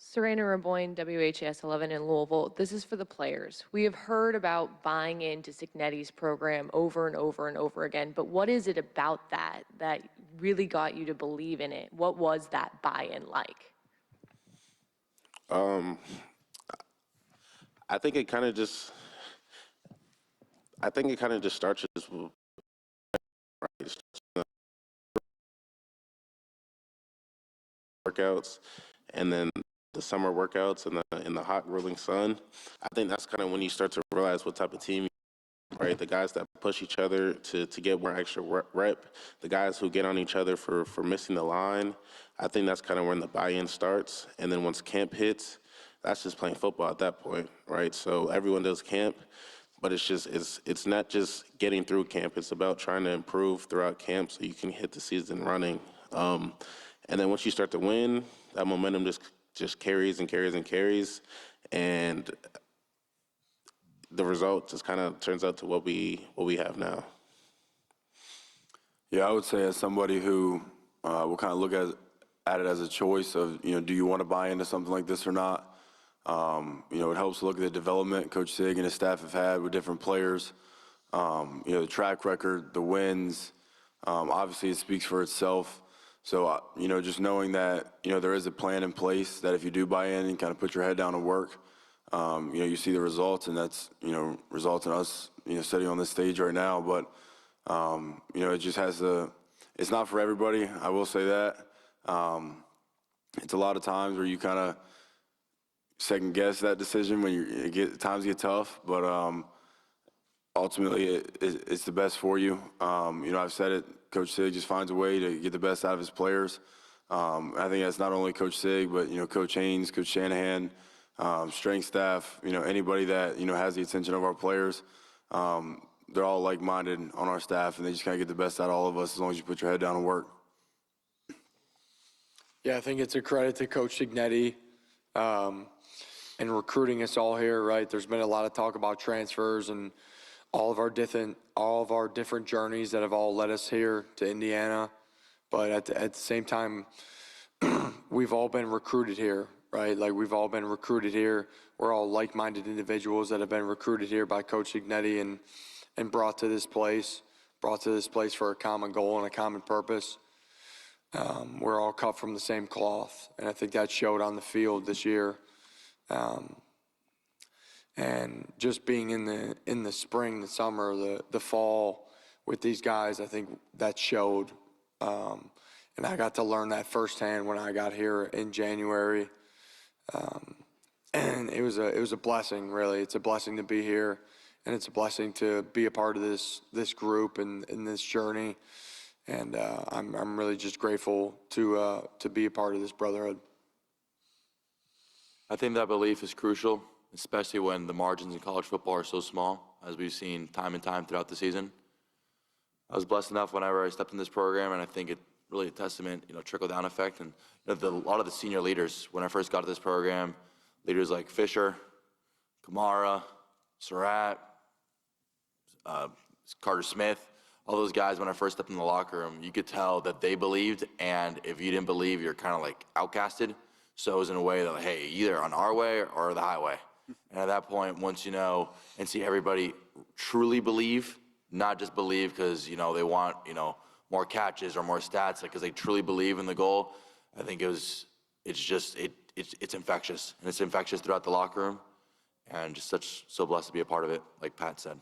Serena Raboyne, WHS 11 in Louisville. This is for the players. We have heard about buying into Signetti's program over and over and over again, but what is it about that that really got you to believe in it? What was that buy-in like? Um, I think it kind of just, starts just with, right, it starts with the workouts, and then the summer workouts in the hot rolling sun. I think that's kind of when you start to realize what type of team, right? The guys that push each other to get more extra rep, the guys who get on each other for missing the line. I think that's kind of when the buy-in starts. And then once camp hits, that's just playing football at that point, right? So everyone does camp, but it's not just getting through camp. It's about trying to improve throughout camp so you can hit the season running. And then once you start to win, that momentum just carries and carries and carries, and the result just kind of turns out to what we have now. Yeah, I would say as somebody who will kind of look at it as a choice of, do you want to buy into something like this or not? It helps to look at the development Coach Sig and his staff have had with different players. The track record, the wins, obviously it speaks for itself. So, just knowing that, there is a plan in place that if you do buy in and kind of put your head down and work, you see the results, and that's, results in us, sitting on this stage right now. But, it just has it's not for everybody, I will say that. It's a lot of times where you kind of second guess that decision when times get tough, but ultimately it's the best for you. I've said it, Coach Sig just finds a way to get the best out of his players. I think that's not only Coach Sig, but, Coach Haynes, Coach Shanahan, strength staff, anybody that, has the attention of our players. They're all like-minded on our staff, and they just kind of get the best out of all of us as long as you put your head down and work. Yeah, I think it's a credit to Coach Cignetti and recruiting us all here, right? There's been a lot of talk about transfers and all of our different journeys that have all led us here to Indiana. But at the same time, we've all been recruited here, right? Like, we've all been recruited here. We're all like-minded individuals that have been recruited here by Coach Cignetti and brought to this place for a common goal and a common purpose. We're all cut from the same cloth, and I think that showed on the field this year. And just being in the spring, the summer, the fall with these guys, I think that showed. And I got to learn that firsthand when I got here in January. And it was a blessing, really. It's a blessing to be here, and it's a blessing to be a part of this group and this journey. And I'm really just grateful to be a part of this brotherhood. I think that belief is crucial, especially when the margins in college football are so small, as we've seen time and time throughout the season. I was blessed enough whenever I stepped in this program, and I think it really a testament, trickle-down effect. And a lot of the senior leaders, when I first got to this program, leaders like Fisher, Kamara, Surratt, Carter Smith, all those guys, when I first stepped in the locker room, you could tell that they believed, and if you didn't believe, you're kind of like outcasted. So it was in a way that, like, hey, either on our way or the highway. And at that point, once you know and see everybody truly believe, not just believe because, they want, more catches or more stats, because they truly believe in the goal, I think it's infectious. And it's infectious throughout the locker room. And just so blessed to be a part of it, like Pat said.